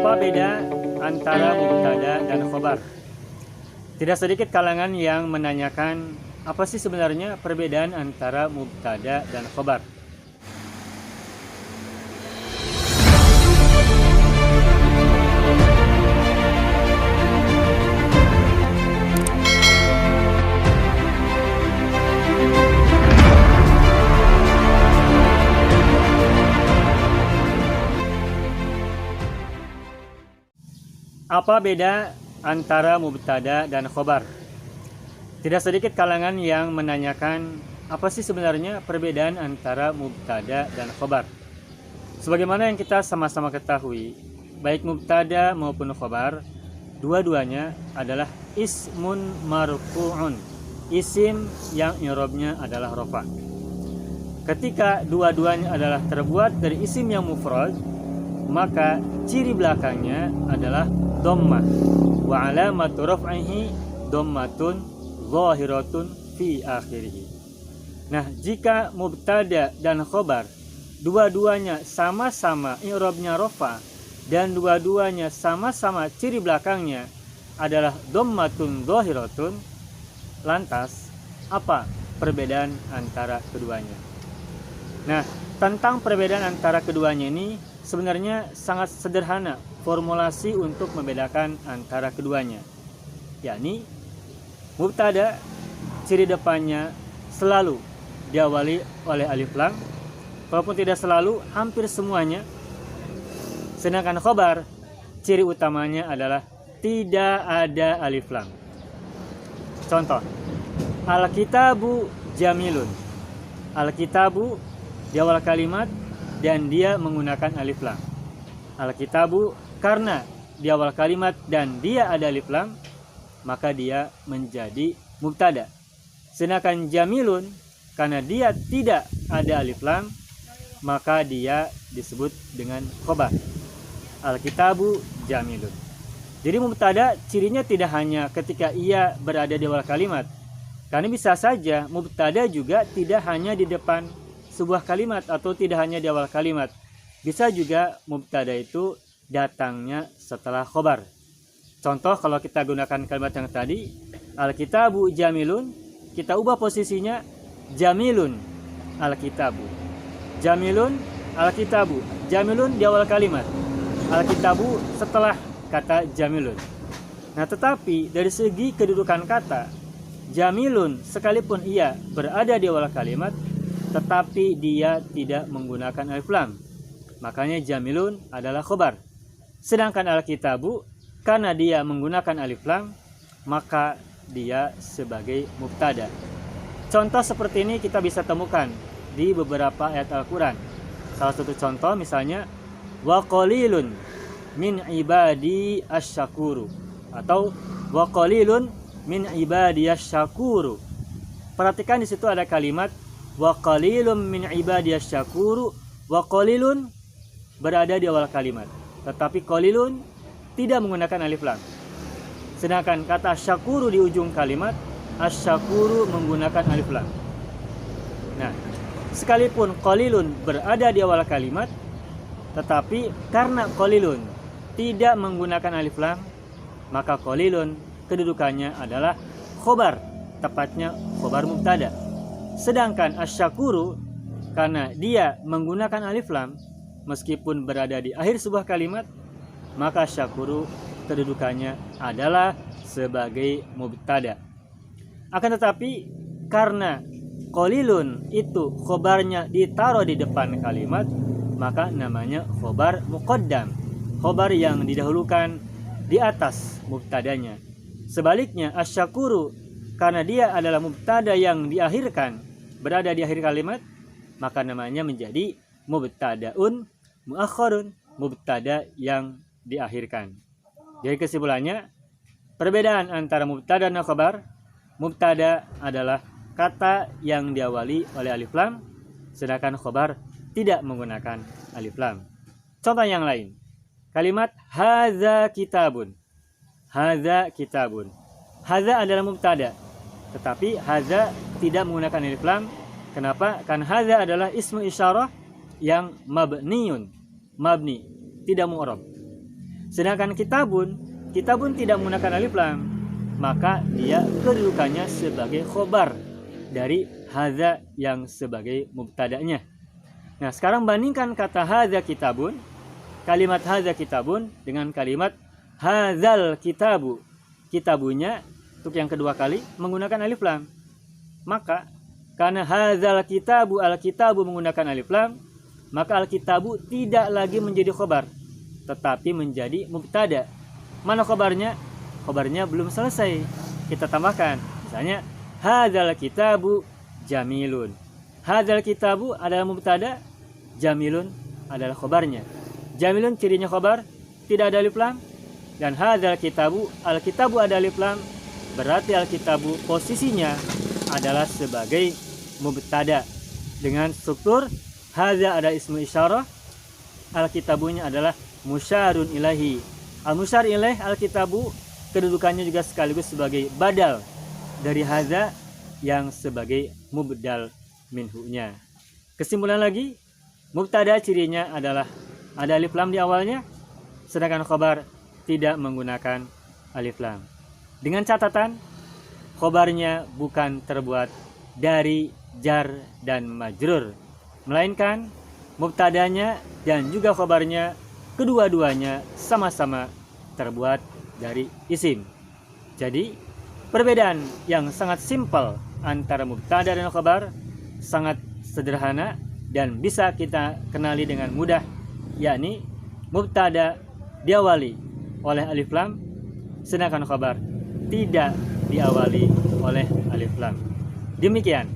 Apa beda antara mubtada dan khobar? Tidak sedikit kalangan yang menanyakan apa sih sebenarnya perbedaan antara mubtada dan khobar. Apa beda antara mubtada dan khobar? Tidak sedikit kalangan yang menanyakan apa sih sebenarnya perbedaan antara mubtada dan khobar. Sebagaimana yang kita sama-sama ketahui, baik mubtada maupun khobar, dua-duanya adalah ismun marfu'un, isim yang i'rabnya adalah rafa. Ketika dua-duanya adalah terbuat dari isim yang mufrad, maka ciri belakangnya adalah dhammah, wa alamatu raf'ihi dhammatun zahiratun fi akhirih. Nah, jika mubtada dan khobar dua-duanya sama-sama i'rabnya rafa dan dua-duanya sama-sama ciri belakangnya adalah dhammatun zahiratun, lantas apa perbedaan antara keduanya? Nah, tentang perbedaan antara keduanya ini sebenarnya sangat sederhana formulasi untuk membedakan antara keduanya, yakni mubtada ciri depannya selalu diawali oleh alif lam, walaupun tidak selalu, hampir semuanya. Sedangkan khobar ciri utamanya adalah tidak ada alif lam. Contoh, al-kitabu jamilun. Al-kitabu di awal kalimat dan dia menggunakan alif lam. Al-kitabu karena di awal kalimat dan dia ada alif lam, maka dia menjadi mubtada. Sedangkan jamilun karena dia tidak ada alif lam, maka dia disebut dengan khobar. Al-kitabu jamilun. Jadi mubtada cirinya tidak hanya ketika ia berada di awal kalimat, karena bisa saja mubtada juga tidak hanya di depan sebuah kalimat atau tidak hanya di awal kalimat. Bisa juga mubtada itu datangnya setelah khobar. Contoh, kalau kita gunakan kalimat yang tadi, al-kitabu jamilun, kita ubah posisinya jamilun al-kitabu. Jamilun al-kitabu. Jamilun di awal kalimat, al-kitabu setelah kata jamilun. Nah, tetapi dari segi kedudukan kata, jamilun sekalipun ia berada di awal kalimat, tetapi dia tidak menggunakan alif lam, makanya jamilun adalah khobar. Sedangkan al-kitabu karena dia menggunakan alif lam, maka dia sebagai mubtada. Contoh seperti ini kita bisa temukan di beberapa ayat Al-Quran. Salah satu contoh misalnya wa qalilun min ibadi asyakuru, atau wa qalilun min ibadi asyakuru. Perhatikan di situ ada kalimat wa qalilun min ibadi asyakuru. Wa qalilun berada di awal kalimat, tetapi qalilun tidak menggunakan alif lam. Sedangkan kata syakuru di ujung kalimat, asyakuru menggunakan alif lam. Nah, sekalipun qalilun berada di awal kalimat, tetapi karena qalilun tidak menggunakan alif lam, maka qalilun kedudukannya adalah khobar, tepatnya khobar mubtada. Sedangkan asyakuru karena dia menggunakan alif lam, meskipun berada di akhir sebuah kalimat, maka syakuru kedudukannya adalah sebagai mubtada. Akan tetapi karena qalilun itu khobarnya ditaruh di depan kalimat, maka namanya khobar muqaddam, khobar yang didahulukan di atas mubtadanya. Sebaliknya asyakuru karena dia adalah mubtada yang diakhirkan, berada di akhir kalimat, maka namanya menjadi mubtadaun muakhkharun, mubtada yang diakhirkan. Jadi kesimpulannya, perbedaan antara mubtada dan khobar, mubtada adalah kata yang diawali oleh alif lam, sedangkan khobar tidak menggunakan alif lam. Contoh yang lain, kalimat hadza kitabun. Hadza kitabun. Hadza adalah mubtada, tetapi hadza tidak menggunakan alif lam. Kenapa? Karena hadza adalah ismu isyarah yang mabniun, mabni, tidak mu'rab. Sedangkan kitabun tidak menggunakan alif lam, maka dia kedudukannya sebagai khobar dari hadza yang sebagai mubtada'nya. Nah, sekarang bandingkan kata hadza kitabun, kalimat hadza kitabun dengan kalimat hadzal kitabu. Kitabunya untuk yang kedua kali menggunakan alif lam. Maka karena hadzal kitabu, al-kitabu menggunakan alif lam, maka al-kitabu tidak lagi menjadi khobar, tetapi menjadi mubtada. Mana khobarnya? Khobarnya belum selesai. Kita tambahkan. Misalnya, hadzal kitabu jamilun. Hadzal kitabu adalah mubtada, jamilun adalah khobarnya. Jamilun cirinya khobar, tidak ada alif lam. Dan hadzal kitabu, al-kitabu ada alif lam, berarti al-kitabu posisinya adalah sebagai mubtada dengan struktur hadza ada ismul isyarah, al-kitabunya adalah musyarun ilahi. Al-musyar ilaih al-kitabu kedudukannya juga sekaligus sebagai badal dari hadza yang sebagai mubdal minhunya. Kesimpulan lagi, mubtada cirinya adalah ada alif lam di awalnya, sedangkan khobar tidak menggunakan alif lam. Dengan catatan, khobarnya bukan terbuat dari jar dan majrur, melainkan mubtadanya dan juga khobarnya kedua-duanya sama-sama terbuat dari isim. Jadi perbedaan yang sangat simpel antara mubtada dan khobar sangat sederhana dan bisa kita kenali dengan mudah, yakni mubtada diawali oleh alif lam, sedangkan khobar tidak diawali oleh alif lam. Demikian.